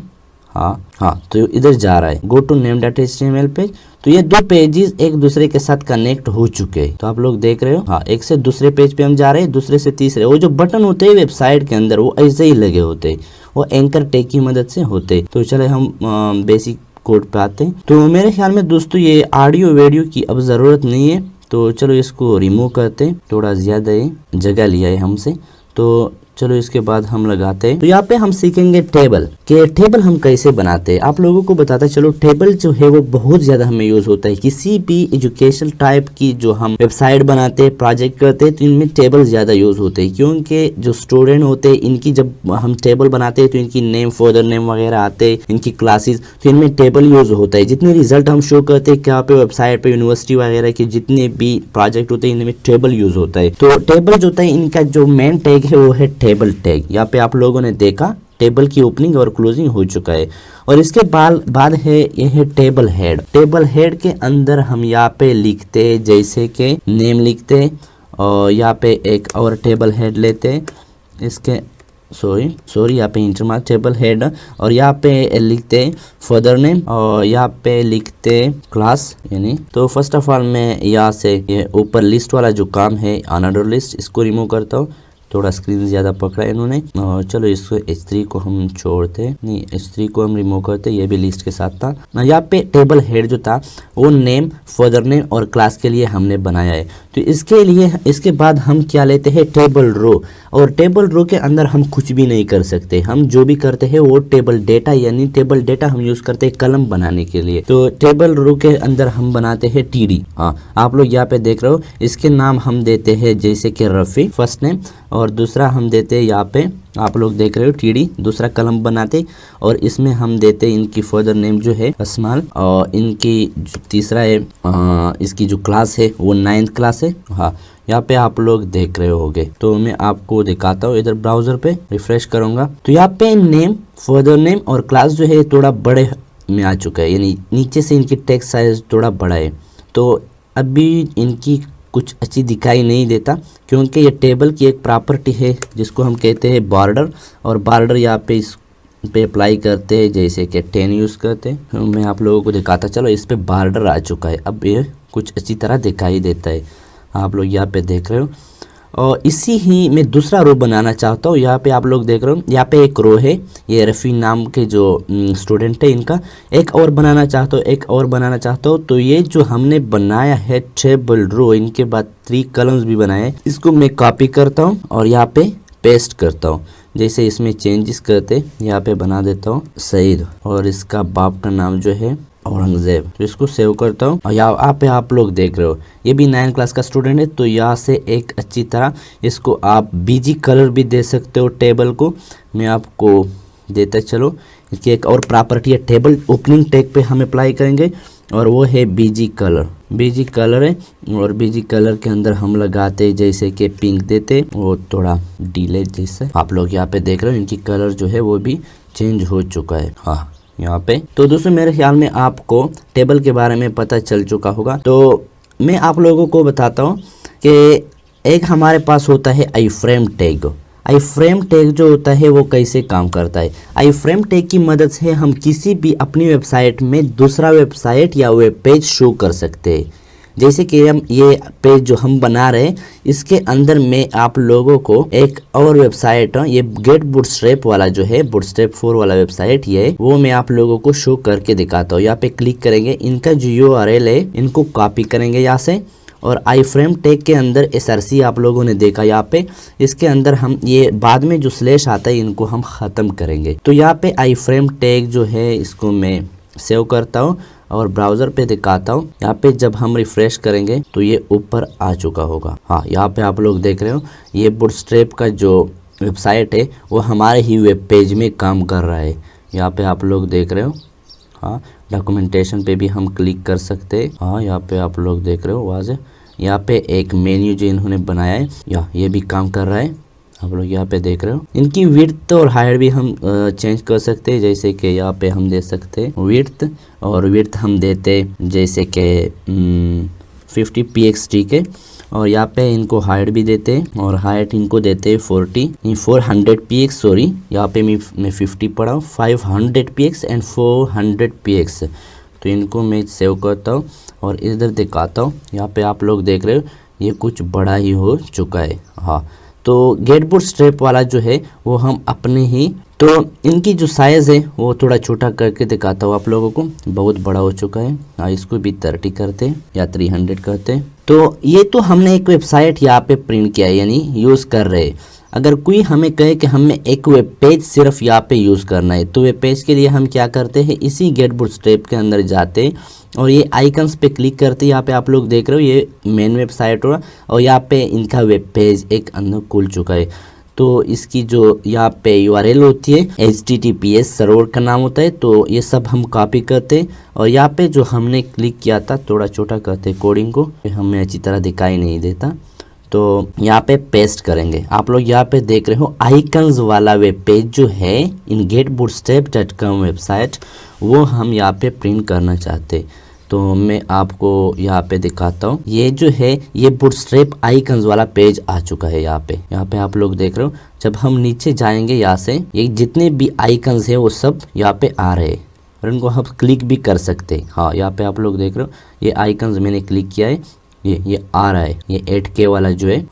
हाँ तो इधर जा रहा है गो टू name.html पेज। तो ये दो पेजेस एक दूसरे के साथ कनेक्ट हो चुके हैं। तो आप लोग देख रहे हो, हाँ, एक से दूसरे पेज पे हम जा रहे हैं, दूसरे से तीसरे। वो जो बटन होते हैं वेबसाइट के अंदर वो ऐसे ही लगे होते हैं, वो एंकर टैग की मदद से होते हैं। तो चले हम बेसिक कोड पे आते हैं। तो मेरे ख्याल में दोस्तों ये ऑडियो वीडियो की अब ज़रूरत नहीं है, तो चलो इसको रिमूव करते हैं, थोड़ा ज़्यादा ही जगह लिया है हमसे। तो चलो इसके बाद हम लगाते हैं। तो यहाँ पे हम सीखेंगे टेबल के टेबल हम कैसे बनाते हैं। आप लोगों को बताता चलो, टेबल जो है वो बहुत ज्यादा हमें यूज होता है। किसी भी एजुकेशनल टाइप की जो हम वेबसाइट बनाते हैं, प्रोजेक्ट करते हैं, तो इनमें टेबल ज्यादा यूज होते हैं, क्योंकि जो स्टूडेंट होते हैं इनकी जब हम टेबल बनाते हैं तो इनकी नेम, फादर नेम वगैरह आते हैं, इनकी क्लासेस, तो इनमें टेबल यूज होता है। जितने रिजल्ट हम शो करते हैं क्या पे वेबसाइट पे, यूनिवर्सिटी वगैरह के जितने भी प्रोजेक्ट होते हैं इनमें टेबल यूज होता है। तो टेबल जो होता है इनका जो मेन टैग है वो है टेबल टैग। यहाँ पे आप लोगों ने देखा टेबल की ओपनिंग और क्लोजिंग हो चुका है। और इसके बाद है यह है टेबल हेड। टेबल हेड के अंदर हम यहाँ पे लिखते हैं जैसे कि नेम लिखते हैं, और यहाँ पे एक और टेबल हेड लेते हैं, इसके सॉरी यहाँ पे इंटरमार्क टेबल हेड, और यहाँ पे लिखते हैं फादर नेम, और यहाँ पे लिखते हैं क्लास यानी। तो फर्स्ट ऑफ ऑल मैं यहाँ से ये ऊपर लिस्ट वाला जो काम है अनदर लिस्ट, इसको रिमूव करता हूँ। थोड़ा स्क्रीन ज्यादा पकड़ा है इन्होंने, और चलो इसको H3 को हम छोड़ते, नहीं H3 को हम रिमूव करते, ये भी लिस्ट के साथ था। यहाँ पे टेबल हेड जो था वो नेम, फादर नेम और क्लास के लिए हमने बनाया है। तो इसके लिए इसके बाद हम क्या लेते हैं, टेबल रो। और टेबल रो के अंदर हम कुछ भी नहीं कर सकते, हम जो भी करते हैं वो टेबल डेटा, यानी टेबल डेटा हम यूज करते हैं कलम बनाने के लिए। तो टेबल रो के अंदर हम बनाते हैं TD। हाँ, आप लोग यहाँ पे देख रहे हो, इसके नाम हम देते हैं जैसे कि रफ़ी फर्स्ट नेम, और दूसरा हम देते हैं यहाँ पे आप लोग देख रहे हो TD, दूसरा कलम बनाते, और इसमें हम देते इनकी फादर नेम जो है अस्माल, और इनकी जो तीसरा है इसकी जो क्लास है वो 9th क्लास है। हाँ, यहाँ पे आप लोग देख रहे होगे। तो मैं आपको दिखाता हूँ, इधर ब्राउजर पे रिफ्रेश करूंगा तो यहाँ पे नेम, फादर नेम और क्लास जो है थोड़ा बड़े में आ चुका है, यानी नीचे से इनकी टेक्स्ट साइज थोड़ा बड़ा है। तो अभी इनकी कुछ अच्छी दिखाई नहीं देता, क्योंकि ये टेबल की एक प्रॉपर्टी है जिसको हम कहते हैं बॉर्डर, और बॉर्डर यहाँ पे इस पे अप्लाई करते हैं जैसे कि 10 यूज़ करते हैं। तो मैं आप लोगों को दिखाता चलो, इस पे बॉर्डर आ चुका है, अब ये कुछ अच्छी तरह दिखाई देता है, आप लोग यहाँ पे देख रहे हो। और इसी ही मैं दूसरा रो बनाना चाहता हूँ। यहाँ पे आप लोग देख रहे हो, यहाँ पे एक रो है, ये रफ़ी नाम के जो स्टूडेंट है इनका। एक और बनाना चाहता हूँ, तो ये जो हमने बनाया है टेबल रो, इनके बाद 3 कॉलम्स भी बनाए, इसको मैं कॉपी करता हूँ और यहाँ पे पेस्ट करता हूँ। जैसे इसमें चेंजेस करते यहाँ पे बना देता हूँ सईद, और इसका बाप का नाम जो है औरंगजेब। तो इसको सेव करता हूँ और यहाँ पे आप लोग देख रहे हो ये भी 9 क्लास का स्टूडेंट है। तो यहाँ से एक अच्छी तरह इसको आप बीजी कलर भी दे सकते हो टेबल को। मैं आपको देता चलो, इसकी एक और प्रॉपर्टी है, टेबल ओपनिंग टैग पे हम अप्लाई करेंगे और वो है बीजी कलर। बीजी कलर है और बीजी कलर के अंदर हम लगाते जैसे कि पिंक देते, वो थोड़ा डीले जैसे आप लोग यहाँ पे देख रहे हो, इनकी कलर जो है वो भी चेंज हो चुका है। हाँ यहाँ पे तो दोस्तों मेरे ख्याल में आपको टेबल के बारे में पता चल चुका होगा। तो मैं आप लोगों को बताता हूँ कि एक हमारे पास होता है आई फ्रेम टैग। आई फ्रेम टैग जो होता है वो कैसे काम करता है। आई फ्रेम टैग की मदद से हम किसी भी अपनी वेबसाइट में दूसरा वेबसाइट या वेब पेज शो कर सकते हैं। जैसे कि हम ये पेज जो हम बना रहे हैं, इसके अंदर में आप लोगों को एक और वेबसाइट, ये गेट बूटस्ट्रैप वाला जो है, बूटस्ट्रैप 4 वाला वेबसाइट, ये वो मैं आप लोगों को शो करके दिखाता हूँ। यहाँ पे क्लिक करेंगे, इनका जो URL है इनको कॉपी करेंगे यहाँ से, और आई फ्रेम टैग के अंदर SRC आप लोगों ने देखा यहाँ पे, इसके अंदर हम ये बाद में जो स्लैश आता है इनको हम ख़त्म करेंगे। तो यहाँ पे आई फ्रेम टैग जो है इसको मैं सेव करता हूँ और ब्राउज़र पे दिखाता हूँ। यहाँ पे जब हम रिफ्रेश करेंगे तो ये ऊपर आ चुका होगा। हाँ यहाँ पे आप लोग देख रहे हो, ये बूटस्ट्रैप का जो वेबसाइट है वो हमारे ही वेब पेज में काम कर रहा है। यहाँ पे आप लोग देख रहे हो। हाँ डॉक्यूमेंटेशन पे भी हम क्लिक कर सकते हैं। हाँ यहाँ पे आप लोग देख रहे हो वाज़े, यहाँ पे एक मेन्यू जो इन्होंने बनाया है ये भी काम कर रहा है। आप लोग यहाँ पे देख रहे हो, इनकी विड्थ और हाइट भी हम चेंज कर सकते हैं। जैसे कि यहाँ पे हम दे सकते हैं विड्थ, और विड्थ हम देते जैसे कि 50 px, ठीक है। और यहाँ पे इनको हाइट भी देते हैं, और हाइट इनको देते हैं 400 px, सॉरी यहाँ पे मैं 50 पढ़ा हूँ, 500 px एंड 400 px। तो इनको मैं सेव करता हूँ और इधर दिखाता हूँ। यहाँ पे आप लोग देख रहे हो ये कुछ बड़ा ही हो चुका है। हाँ तो गेट बूटस्ट्रैप वाला जो है वो हम अपने ही, तो इनकी जो साइज़ है वो थोड़ा छोटा करके दिखाता हूँ आप लोगों को। बहुत बड़ा हो चुका है। हाँ इसको भी 30 करते हैं या 300 करते हैं। तो ये तो हमने एक वेबसाइट यहाँ पे प्रिंट किया है, यानी यूज़ कर रहे हैं। अगर कोई हमें कहे कि हमें एक वेब पेज सिर्फ यहाँ पे यूज़ करना है, तो वेब पेज के लिए हम क्या करते हैं, इसी गेट बूटस्ट्रैप के अंदर जाते हैं और ये आइकन्स पे क्लिक करते हैं। यहाँ पे आप लोग देख रहे हो ये मेन वेबसाइट हो, और यहाँ पे इनका वेब पेज एक अंदर खुल चुका है। तो इसकी जो यहाँ पे URL होती है HTTPS सर्वर का नाम होता है। तो ये सब हम कॉपी करते हैं और यहाँ पे जो हमने क्लिक किया था थोड़ा छोटा करते कोडिंग को, हमें अच्छी तरह दिखाई नहीं देता, तो यहाँ पे पेस्ट करेंगे। आप लोग यहाँ पे देख रहे हो आइकन्स वाला वेब पेज जो है इन getbootstrap.com वेबसाइट, वो हम यहाँ पे प्रिंट करना चाहते। तो मैं आपको यहाँ पे दिखाता हूँ। ये जो है ये बूटस्ट्रैप आइकन्स वाला पेज आ चुका है। यहाँ पे आप लोग देख रहे हो, जब हम नीचे जाएंगे यहाँ से ये जितने भी आइकन्स है वो सब यहाँ पे आ रहे हैं और इनको हम क्लिक भी कर सकते हैं। हाँ यहाँ पे आप लोग देख रहे हो ये आइकन्स मैंने क्लिक किया है, ये आ रहा है। ये 8K वाला जो है,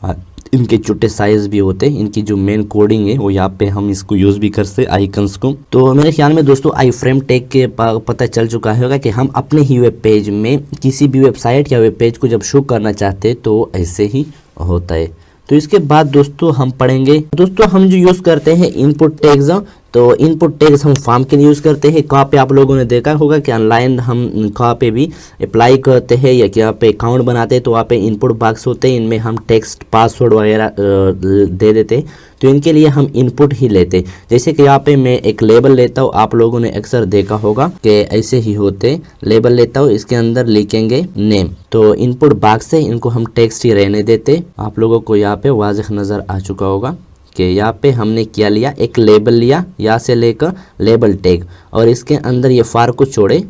इनके छोटे साइज भी होते हैं। इनकी जो मेन कोडिंग है वो यहाँ पे हम इसको यूज भी कर सकते आइकन्स को। तो मेरे ख्याल में दोस्तों आई फ्रेम टैग के पता चल चुका होगा कि हम अपने ही वेब पेज में किसी भी वेबसाइट या वेब पेज को जब शो करना चाहते हैं तो ऐसे ही होता है। तो इसके बाद दोस्तों हम पढ़ेंगे, दोस्तों हम जो यूज करते हैं इनपुट टैग्स। तो इनपुट टैग्स हम फॉर्म के लिए यूज़ करते हैं। कहाँ पे आप लोगों ने देखा होगा कि ऑनलाइन हम कहाँ पे भी अप्लाई करते हैं या कहाँ पे अकाउंट बनाते हैं तो वहाँ पे इनपुट बॉक्स होते हैं, इनमें हम टेक्स्ट पासवर्ड वगैरह दे देते हैं। तो इनके लिए हम इनपुट ही लेते हैं। जैसे कि यहाँ पे मैं एक लेबल लेता हूँ, आप लोगों ने अक्सर देखा होगा कि ऐसे ही होते। लेबल लेता हूँ, इसके अंदर लिखेंगे नेम। तो इनपुट बॉक्स से इनको हम टेक्स्ट ही रहने देते। आप लोगों को यहाँ पे वाज़ेह नज़र आ चुका होगा कि यहाँ पे हमने क्या लिया, एक लेबल लिया यहाँ से लेकर लेबल टैग, और इसके अंदर ये फार को छोड़े।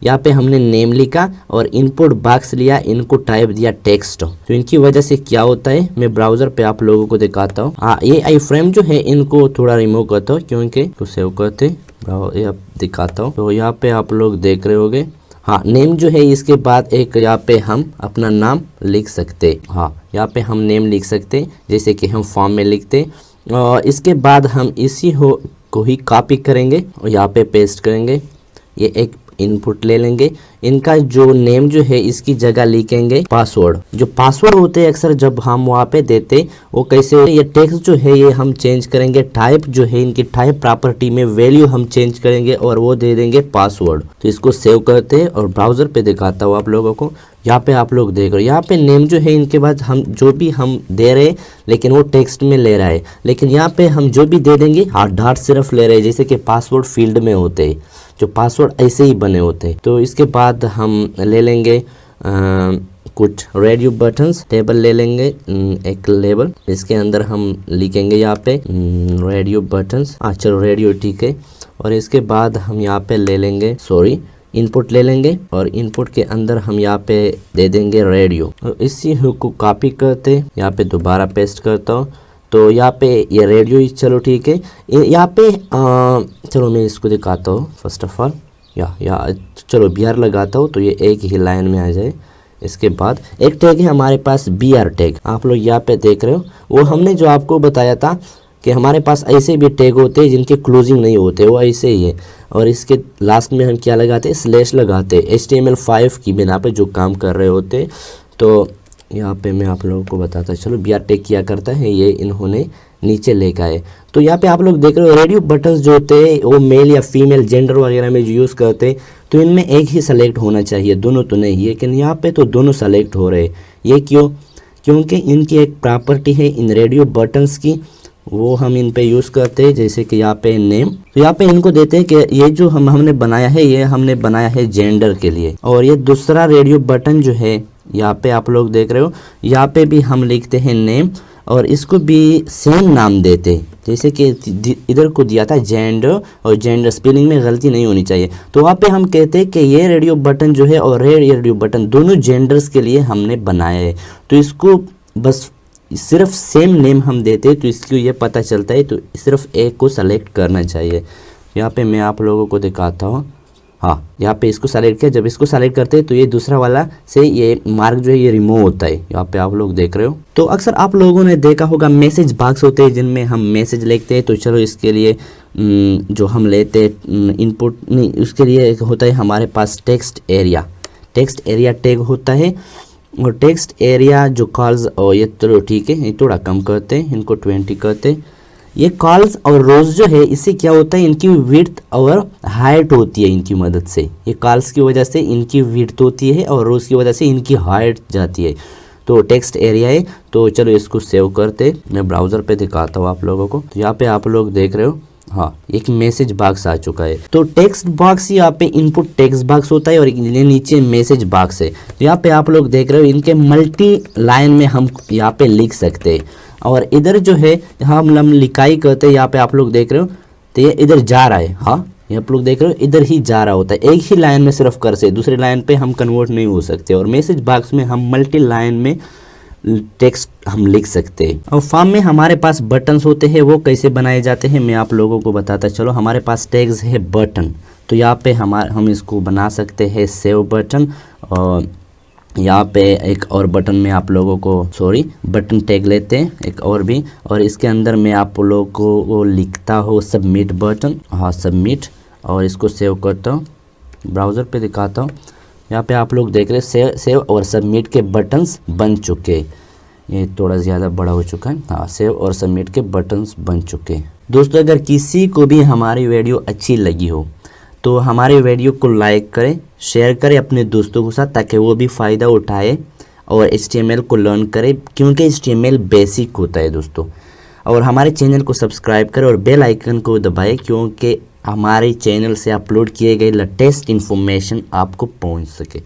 यहाँ पे हमने नेम लिखा और इनपुट बॉक्स लिया, इनको टाइप दिया टेक्स्ट। तो इनकी वजह से क्या होता है मैं ब्राउजर पे आप लोगों को दिखाता हूँ। हाँ ये आई फ्रेम जो है इनको थोड़ा रिमूव करता हूँ क्योंकि तो सेव करते ये आप दिखाता हूँ। तो यहाँ पे आप लोग देख रहे होगे हाँ, नेम जो है इसके बाद एक यहाँ पे हम अपना नाम लिख सकते। हाँ, यहाँ पे हम नेम लिख सकते जैसे कि हम फॉर्म में लिखते। और इसके बाद हम इसी को ही कॉपी करेंगे और यहाँ पे पेस्ट करेंगे। ये एक इनपुट ले लेंगे, इनका जो नेम जो है इसकी जगह लिखेंगे पासवर्ड। जो पासवर्ड होते हैं अक्सर जब हम वहाँ पे देते वो कैसे होते, ये टेक्स्ट जो है ये हम चेंज करेंगे। टाइप जो है इनकी टाइप प्रॉपर्टी में वैल्यू हम चेंज करेंगे और वो दे देंगे पासवर्ड। तो इसको सेव करते हैं और ब्राउजर पे दिखाता हूँ आप लोगों को। यहाँ पे आप लोग देख रहे हो, यहाँ पे नेम जो है इनके बाद हम जो भी हम दे रहे हैं लेकिन वो टेक्स्ट में ले रहा है, लेकिन यहाँ पे हम जो भी दे देंगे डॉट सिर्फ ले रहे हैं जैसे कि पासवर्ड फील्ड में होते हैं, जो पासवर्ड ऐसे ही बने होते हैं। तो इसके बाद हम ले लेंगे कुछ रेडियो बटन्स टेबल ले लेंगे, एक लेबल, इसके अंदर हम लिखेंगे यहाँ पे रेडियो बटन्स। चलो रेडियो ठीक है। और इसके बाद हम यहाँ पे ले लेंगे इनपुट ले लेंगे और इनपुट के अंदर हम यहाँ पे दे देंगे रेडियो। और इसी को कॉपी करते यहाँ पे दोबारा पेस्ट करता हूँ। तो यहाँ पे ये रेडियो ही, चलो ठीक है। यहाँ पे चलो मैं इसको दिखाता हूँ फर्स्ट ऑफ ऑल। या चलो BR लगाता हूँ तो ये एक ही लाइन में आ जाए। इसके बाद एक टैग है हमारे पास BR टैग, आप लोग यहाँ पे देख रहे हो। वो हमने जो आपको बताया था कि हमारे पास ऐसे भी टैग होते हैं जिनके क्लोजिंग नहीं होते, वो ऐसे ही है। और इसके लास्ट में हम क्या लगाते हैं, स्लैश लगाते हैं HTML5 की बिना पे जो काम कर रहे होते। तो यहाँ पे मैं आप लोगों को बताता चलो BR टैग क्या करता है, ये इन्होंने नीचे लेकर आए। तो यहाँ पे आप लोग देख रहे हो रेडियो बटन्स जो होते हैं वो मेल या फीमेल जेंडर वगैरह में जो यूज़ करते हैं, तो इनमें एक ही सेलेक्ट होना चाहिए, दोनों तो नहीं। लेकिन यहाँ पे तो दोनों सेलेक्ट हो रहे हैं। ये क्यों? क्योंकि इनकी एक प्रॉपर्टी है इन रेडियो बटन्स की, वो हम इन पे यूज़ करते हैं। जैसे कि यहाँ पे नेम, तो यहाँ पे इनको देते हैं कि ये जो हमने बनाया है ये हमने बनाया है जेंडर के लिए। और ये दूसरा रेडियो बटन जो है यहाँ पे आप लोग देख रहे हो, यहाँ पे भी हम लिखते हैं नेम और इसको भी सेम नाम देते हैं जैसे कि इधर को दिया था जेंडर, और जेंडर स्पेलिंग में गलती नहीं होनी चाहिए। तो वहाँ पे हम कहते हैं कि ये रेडियो बटन जो है और रेडियो बटन दोनों जेंडर्स के लिए हमने बनाया है। तो इसको बस सिर्फ सेम नेम हम देते हैं तो इसको ये पता चलता है, तो सिर्फ एक को सेलेक्ट करना चाहिए। यहाँ पे मैं आप लोगों को दिखाता हूँ। हाँ, यहाँ पे इसको सेलेक्ट किया, जब इसको सेलेक्ट करते हैं तो ये दूसरा वाला से ये मार्क जो है ये रिमूव होता है। यहाँ पे आप लोग देख रहे हो। तो अक्सर आप लोगों ने देखा होगा मैसेज बॉक्स होते हैं जिनमें हम मैसेज लिखते हैं। तो चलो इसके लिए जो हम लेते हैं इनपुट नहीं, उसके लिए होता है हमारे पास टेक्स्ट एरिया टैग होता है। और टेक्स्ट एरिया जो कॉल्स, और ये चलो ठीक है, ये थोड़ा कम करते हैं, इनको 20 करते हैं। ये कॉल्स और रोज जो है इससे क्या होता है, इनकी विड्थ और हाइट होती है इनकी मदद से। ये कॉल्स की वजह से इनकी विड्थ होती है और रोज की वजह से इनकी हाइट जाती है। तो टेक्स्ट एरिया है। तो चलो इसको सेव करते, मैं ब्राउज़र पे दिखाता हूँ आप लोगों को। तो यहाँ पे आप लोग देख रहे हो, हाँ, एक मैसेज बॉक्स आ चुका है। तो टेक्स्ट बॉक्स यहाँ पे इनपुट टेक्स्ट बॉक्स होता है और नीचे मैसेज बॉक्स है। तो यहाँ पे आप लोग देख रहे हो इनके मल्टी लाइन में हम यहाँ पे लिख सकते हैं। और इधर जो है हम लिखाई करते हैं, यहाँ पे आप लोग देख रहे हो, तो ये इधर जा रहा है। हाँ, ये आप लोग देख रहे हो इधर ही जा रहा होता है, एक ही लाइन में सिर्फ कर से, दूसरी लाइन पे हम कन्वर्ट नहीं हो सकते। और मैसेज बॉक्स में हम मल्टी लाइन में टेक्स्ट हम लिख सकते हैं। और फॉर्म में हमारे पास बटन्स होते हैं, वो कैसे बनाए जाते हैं मैं आप लोगों को बताता चलो। हमारे पास टैग्स है बटन, तो यहाँ पे हम इसको बना सकते हैं सेव बटन। और यहाँ पे एक और बटन में आप लोगों को बटन टैग लेते हैं एक और भी, और इसके अंदर मैं आप लोगों को वो लिखता हूँ सबमिट बटन। हाँ, सबमिट, और इसको सेव करता हूँ, ब्राउज़र पे दिखाता हूँ। यहाँ पे आप लोग देख रहे हैं सेव और सबमिट के बटन्स बन चुके। ये थोड़ा ज़्यादा बड़ा हो चुका है। हाँ, सेव और सबमिट के बटन्स बन चुके। दोस्तों, अगर किसी को भी हमारी वीडियो अच्छी लगी हो तो हमारे वीडियो को लाइक करें, शेयर करें अपने दोस्तों के साथ, ताकि वो भी फ़ायदा उठाए और HTML को लर्न करें, क्योंकि HTML बेसिक होता है दोस्तों। और हमारे चैनल को सब्सक्राइब करें और बेल आइकन को दबाएं, क्योंकि हमारे चैनल से अपलोड किए गए लेटेस्ट इन्फॉर्मेशन आपको पहुंच सके।